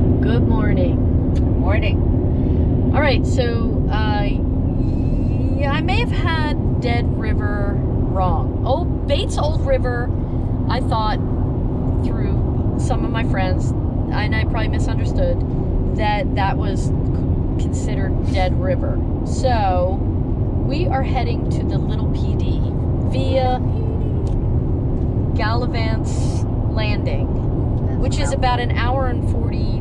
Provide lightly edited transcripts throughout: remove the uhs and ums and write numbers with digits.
Good morning. Morning. All right, so yeah, I may have had Dead River wrong. Bates Old River, I thought through some of my friends, and I probably misunderstood that was considered Dead River. So we are heading to the Little PD via Galivants Landing, which is about an hour and 40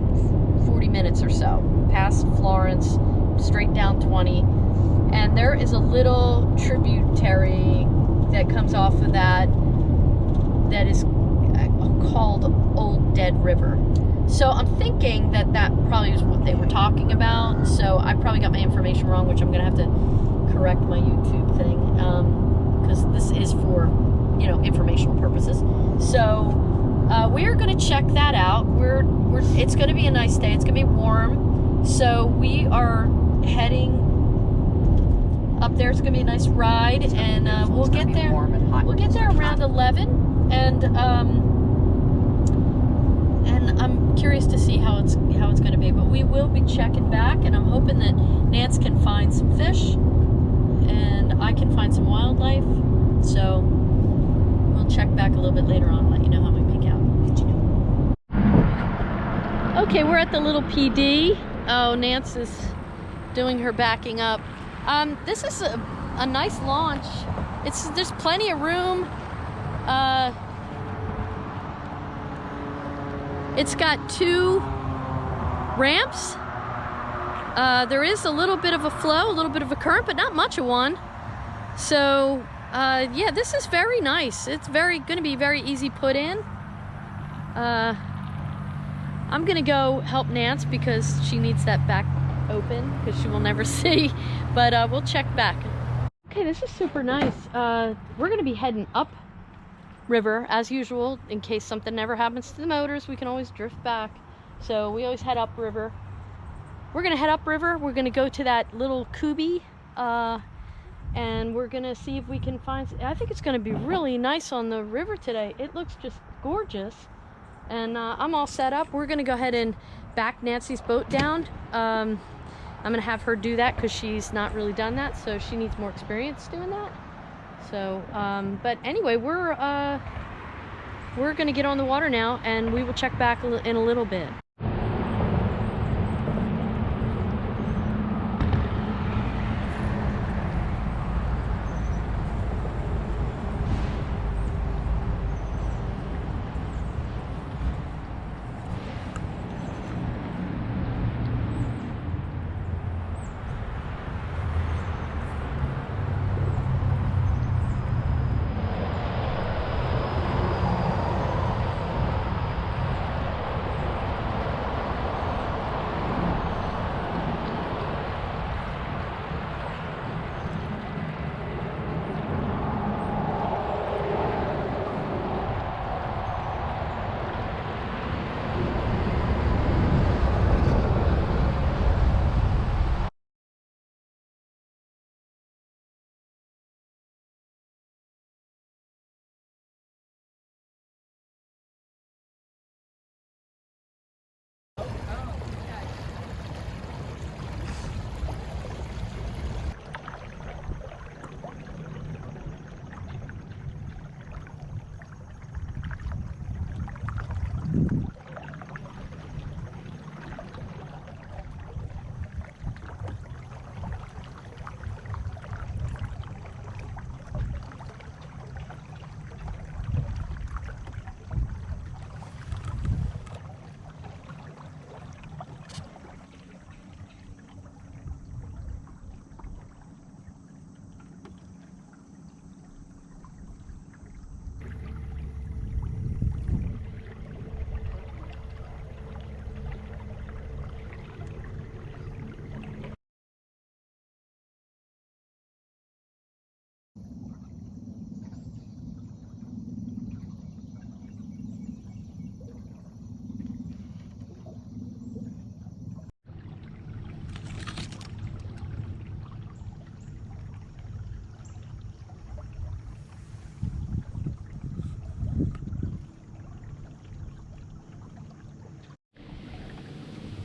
minutes or so, past Florence, straight down 20. And there is a little tributary that comes off of that is called Old Dead River. So I'm thinking that probably is what they were talking about. So I probably got my information wrong, which I'm going to have to correct my YouTube thing, because this is for, informational purposes. So we're going to check that out. It's going to be a nice day. It's going to be warm. So we are heading up there. It's going to be a nice ride, and we'll get there. We'll get there around 11, and I'm curious to see how it's going to be. But we will be checking back, and I'm hoping that Nance can find some fish, and I can find some wildlife. So we'll check back a little bit later on, let you know how we make out. Okay, we're at the Little PD. Oh, Nance is doing her backing up. This is a nice launch. There's plenty of room. It's got 2 ramps. There is a little bit of a flow, a little bit of a current, but not much of one. So yeah, this is very nice. It's going to be very easy put in. I'm gonna go help Nance because she needs that back open because she will never see, but we'll check back. Okay, this is super nice. We're gonna be heading up river as usual. In case something never happens to the motors, we can always drift back. So we always head up river. We're gonna head up river. We're gonna go to that little kubi, and we're gonna see if we can find, I think it's gonna be really nice on the river today. It looks just gorgeous. And I'm all set up. We're gonna go ahead and back Nancy's boat down. I'm gonna have her do that because she's not really done that, so she needs more experience doing that. So, but anyway, we're gonna get on the water now, and we will check back in a little bit.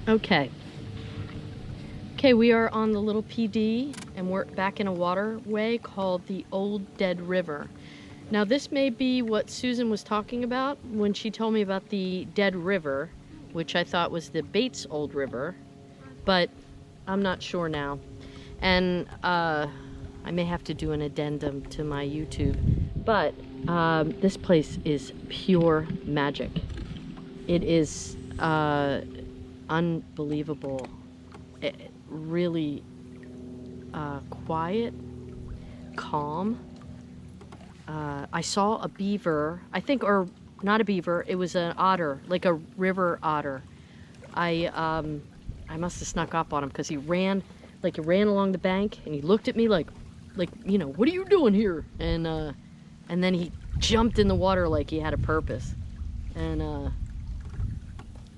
Okay. Okay, we are on the little PD and we're back in a waterway called the Old Dead River. Now this may be what Susan was talking about when she told me about the Dead River, which I thought was the Bates Old River, but I'm not sure now. And I may have to do an addendum to my YouTube, but this place is pure magic. It is unbelievable. Really quiet, calm. I saw a beaver, I think, or not a beaver, it was an otter, like a river otter. I must have snuck up on him because he ran along the bank and he looked at me like, you know, what are you doing here? And then he jumped in the water like he had a purpose. And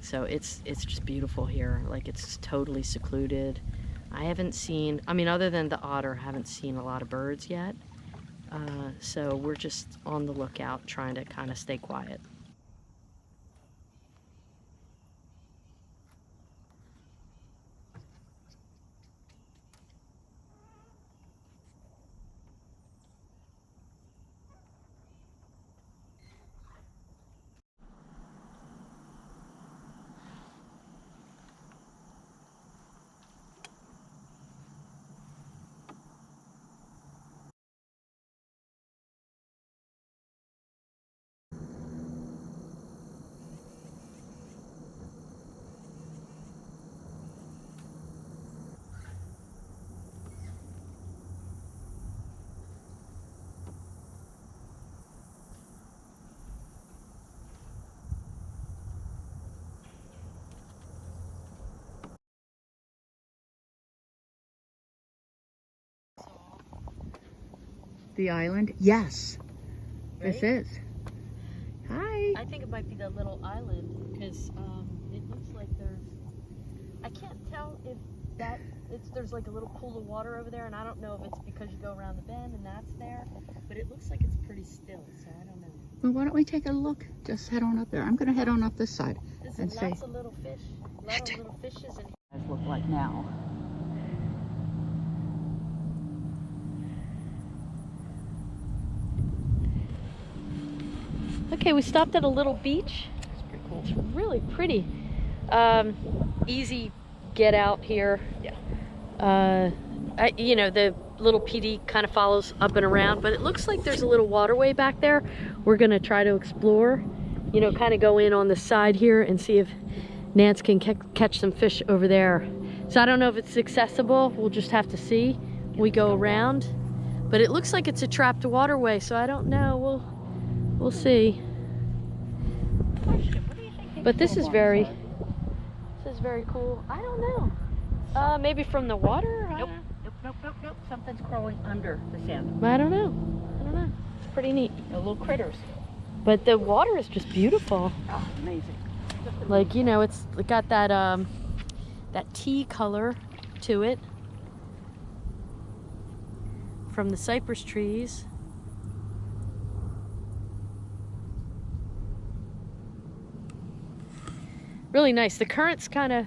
so it's just beautiful here. Like, it's totally secluded. I haven't seen, I mean, other than the otter, I haven't seen a lot of birds yet. So we're just on the lookout, trying to kind of stay quiet. The island? Yes. Right? This is. Hi. I think it might be the little island because it looks like there's, I can't tell if there's like a little pool of water over there, and I don't know if it's because you go around the bend and that's there, but it looks like it's pretty still, so I don't know. Well, why don't we take a look? Just head on up there. I'm going to head on up this side and see. Lots of little fish, lots of little fishes in here. Look like now. Okay, we stopped at a little beach. It's pretty cool. It's really pretty. Easy get out here. Yeah. You know, the little PD kind of follows up and around, but it looks like there's a little waterway back there. We're gonna try to explore, you know, kind of go in on the side here and see if Nance can catch some fish over there. So I don't know if it's accessible. We'll just have to see. We go around, but it looks like it's a trapped waterway, so I don't know. We'll see. But this is very cool. I don't know. Maybe from the water? Nope. Something's crawling under the sand. I don't know. It's pretty neat. The little critters. But the water is just beautiful. Oh, amazing. Like, you know, it's got that that tea color to it from the cypress trees. Really nice. The current's kind of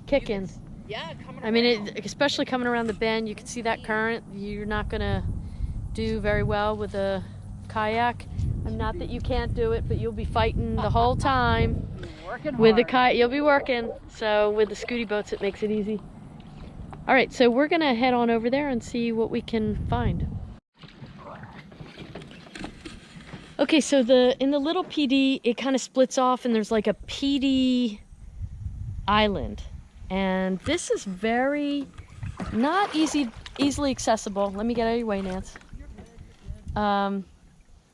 kicking. Yeah, coming I mean, especially coming around the bend, you can see that current. You're not gonna do very well with a kayak. Not that you can't do it, but you'll be fighting the whole time. With the kayak, you'll be working. So with the scooty boats, it makes it easy. All right, so we're gonna head on over there and see what we can find. Okay, so in the little PD, it kind of splits off, and there's like a PD island. And this is very not easily accessible. Let me get out of your way, Nance.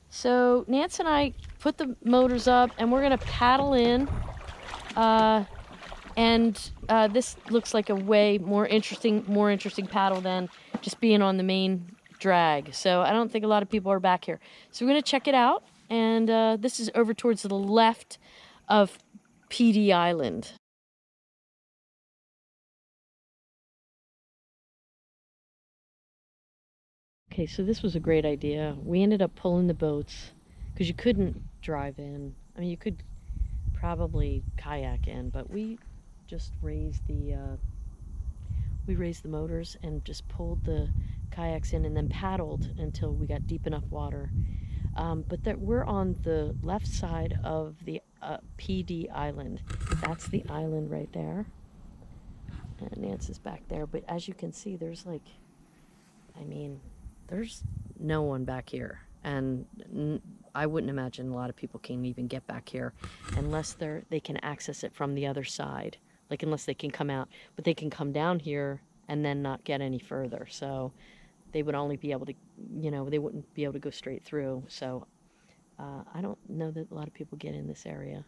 So Nance and I put the motors up, and we're gonna paddle in. This looks like a way more interesting paddle than just being on the main drag. So I don't think a lot of people are back here. So we're gonna check it out. And this is over towards the left of PD Island. Okay, so this was a great idea. We ended up pulling the boats because you couldn't drive in. I mean, you could probably kayak in, but we just raised we raised the motors and just pulled the kayaks in and then paddled until we got deep enough water. But that we're on the left side of the PD island. That's the island right there. And Nance is back there. But as you can see, there's like, I mean, there's no one back here. And I wouldn't imagine a lot of people can even get back here unless they can access it from the other side. Like, unless they can come out. But they can come down here and then not get any further. So they would only be able to, you know, they wouldn't be able to go straight through. So I don't know that a lot of people get in this area.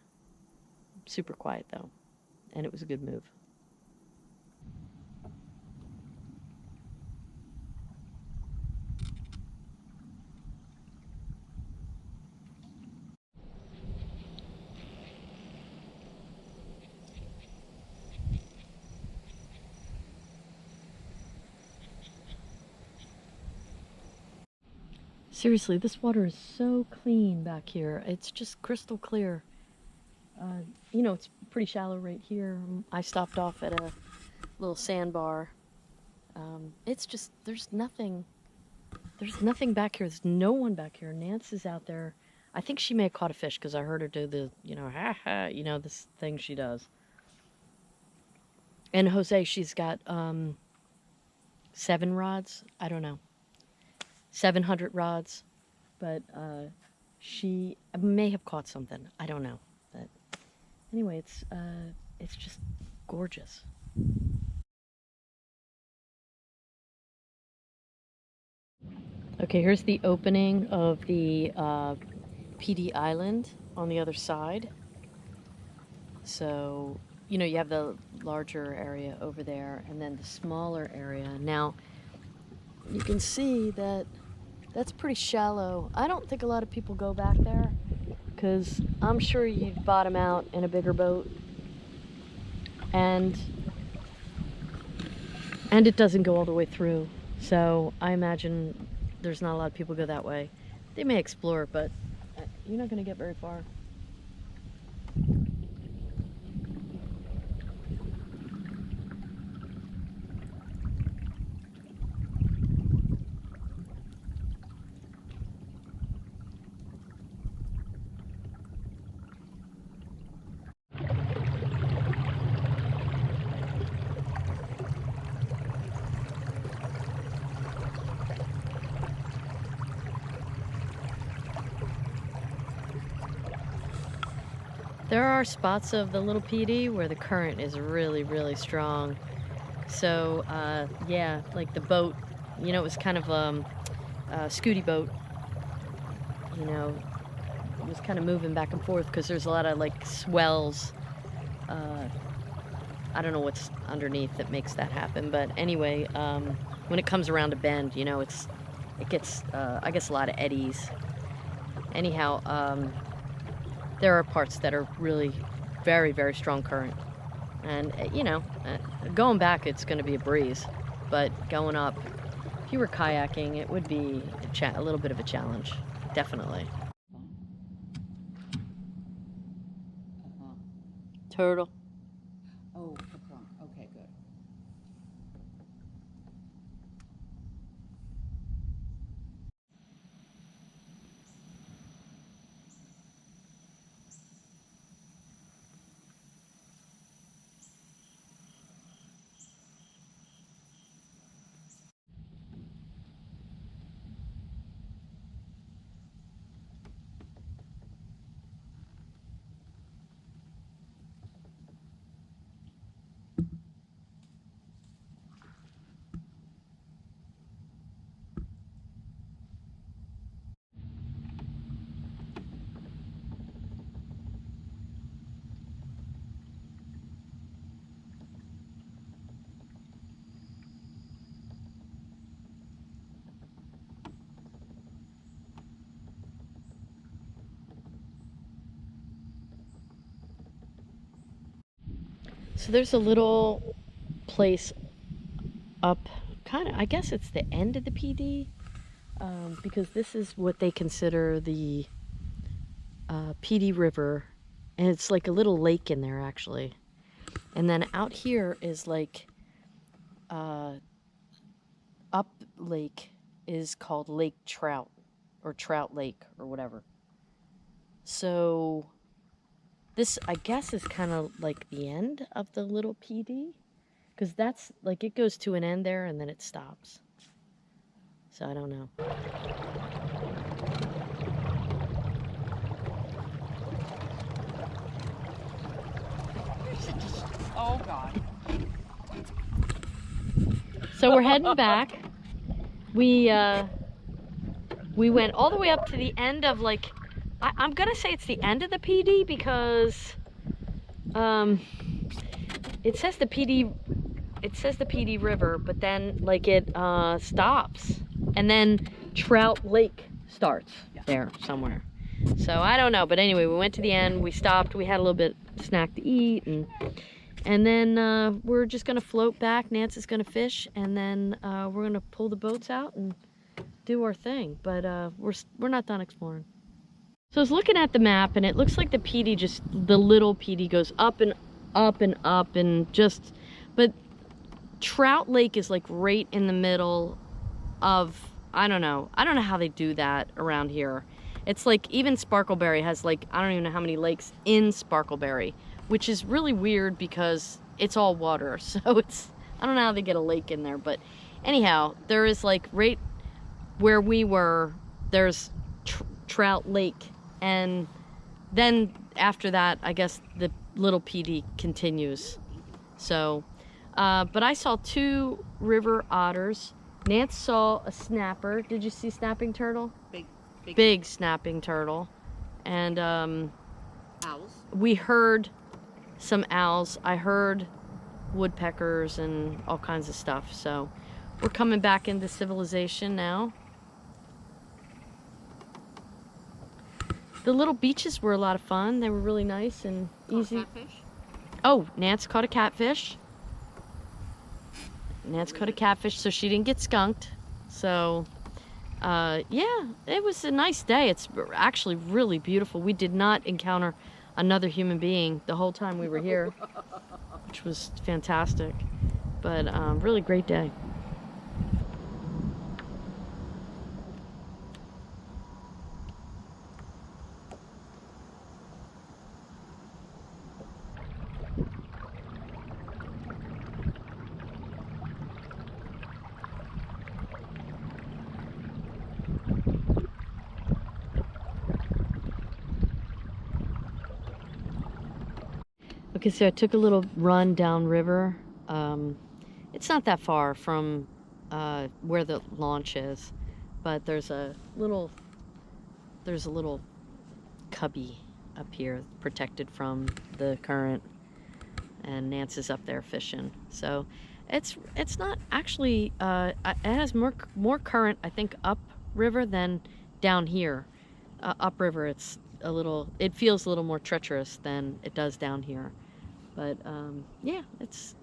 Super quiet though, and it was a good move. Seriously, this water is so clean back here. It's just crystal clear. You know, it's pretty shallow right here. I stopped off at a little sandbar. It's just, there's nothing back here. There's no one back here. Nance is out there. I think she may have caught a fish because I heard her do the, you know, ha ha, you know, this thing she does. And Jose, she's got 7 rods. I don't know. 700 rods, but she may have caught something. I don't know, but anyway, it's just gorgeous. Okay, here's the opening of the PD Island on the other side. So, you know, you have the larger area over there and then the smaller area. Now, you can see that that's pretty shallow. I don't think a lot of people go back there because I'm sure you'd bottom out in a bigger boat, and it doesn't go all the way through. So I imagine there's not a lot of people go that way. They may explore, but you're not going to get very far. There are spots of the little PD where the current is really, really strong. So, yeah, like the boat, you know, it was kind of a scooty boat. You know, it was kind of moving back and forth because there's a lot of like swells. I don't know what's underneath that makes that happen, but anyway, when it comes around a bend, you know, it gets, I guess, a lot of eddies. Anyhow, there are parts that are really very, very strong current. And, you know, going back, it's going to be a breeze. But going up, if you were kayaking, it would be a little bit of a challenge. Definitely. Turtle. Oh, pecan. Okay, good. So there's a little place up, kind of, I guess it's the end of the PD, because this is what they consider the PD River, and it's like a little lake in there, actually. And then out here is like up lake is called Lake Trout or Trout Lake or whatever. So this, I guess, is kind of like the end of the little PD, because that's like it goes to an end there and then it stops. So I don't know. Oh God. So we're heading back. We went all the way up to the end of like, I'm gonna say it's the end of the PD because it says the PD River, but then like it stops, and then Trout Lake starts there somewhere. So I don't know, but anyway, we went to the end. We stopped. We had a little bit snack to eat, and then we're just gonna float back. Nancy's gonna fish, and then we're gonna pull the boats out and do our thing. But we're not done exploring. So I was looking at the map, and it looks like the PD the little PD goes up and up and up, and just, but Trout Lake is like right in the middle of, I don't know how they do that around here. It's like even Sparkleberry has like, I don't even know how many lakes in Sparkleberry, which is really weird because it's all water. So I don't know how they get a lake in there, but anyhow, there is like right where we were, there's Trout Lake, and then after that, I guess the little PD continues. So, but I saw 2 river otters. Nance saw a snapper. Did you see snapping turtle? Big snapping turtle. And Owls. we heard some owls. I heard woodpeckers and all kinds of stuff. So we're coming back into civilization now. The little beaches were a lot of fun. They were really nice and easy. Catfish? Oh, Nance caught a catfish. Nance caught a catfish, so she didn't get skunked. So, yeah, it was a nice day. It's actually really beautiful. We did not encounter another human being the whole time we were here, which was fantastic. But really great day. Okay, so I took a little run downriver. It's not that far from where the launch is, but there's a little cubby up here protected from the current, and Nance is up there fishing. So it's not actually it has more current, I think, up river than down here. Upriver, it feels a little more treacherous than it does down here. But yeah, it's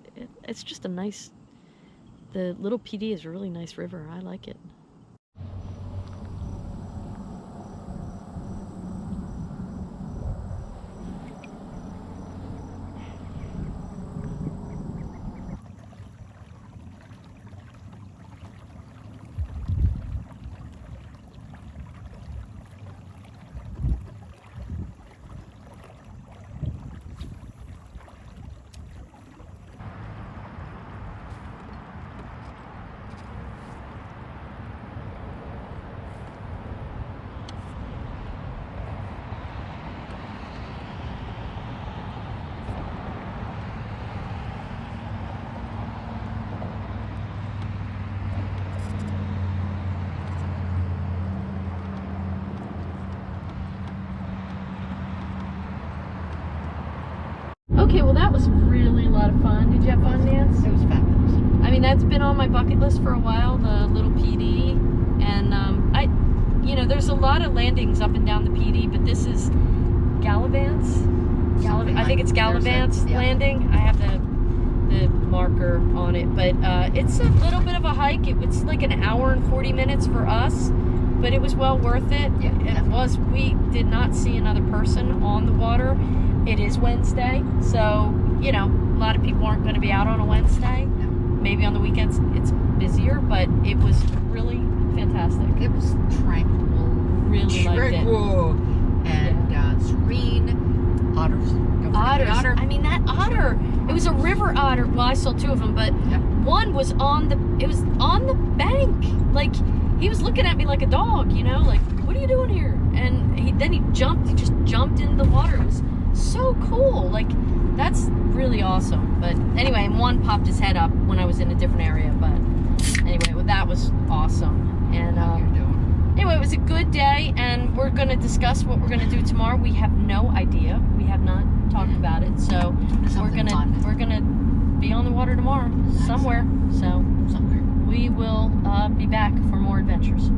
just a nice, the little PD is a really nice river. I like it. Okay, well that was really a lot of fun. Did you have fun, Nance? It was fabulous. I mean, that's been on my bucket list for a while, the little PD. And there's a lot of landings up and down the PD, but this is Galivants. I think it's Galivants landing. I have the marker on it, but it's a little bit of a hike. It's like an hour and 40 minutes for us, but it was well worth it. Yeah, it was. We did not see another person on the water. It is Wednesday, so lot of people aren't going to be out on a Wednesday. No. Maybe on the weekends it's busier, but it was really fantastic. It was tranquil. Really liked it. Tranquil. And serene. Otters. Don't forget the Otters. I mean, that otter. It was a river otter. Well, I saw two of them, but one was on the bank. Like, he was looking at me like a dog, you know, like, what are you doing here? And he just jumped into the water. It was so cool. Like, that's really awesome. But anyway, and one popped his head up when I was in a different area. But anyway, well, that was awesome. And anyway, it was a good day, and we're going to discuss what we're going to do tomorrow. We have no idea. We have not talked about it, so we're gonna be on the water tomorrow somewhere. So somewhere. we will be back for more adventures.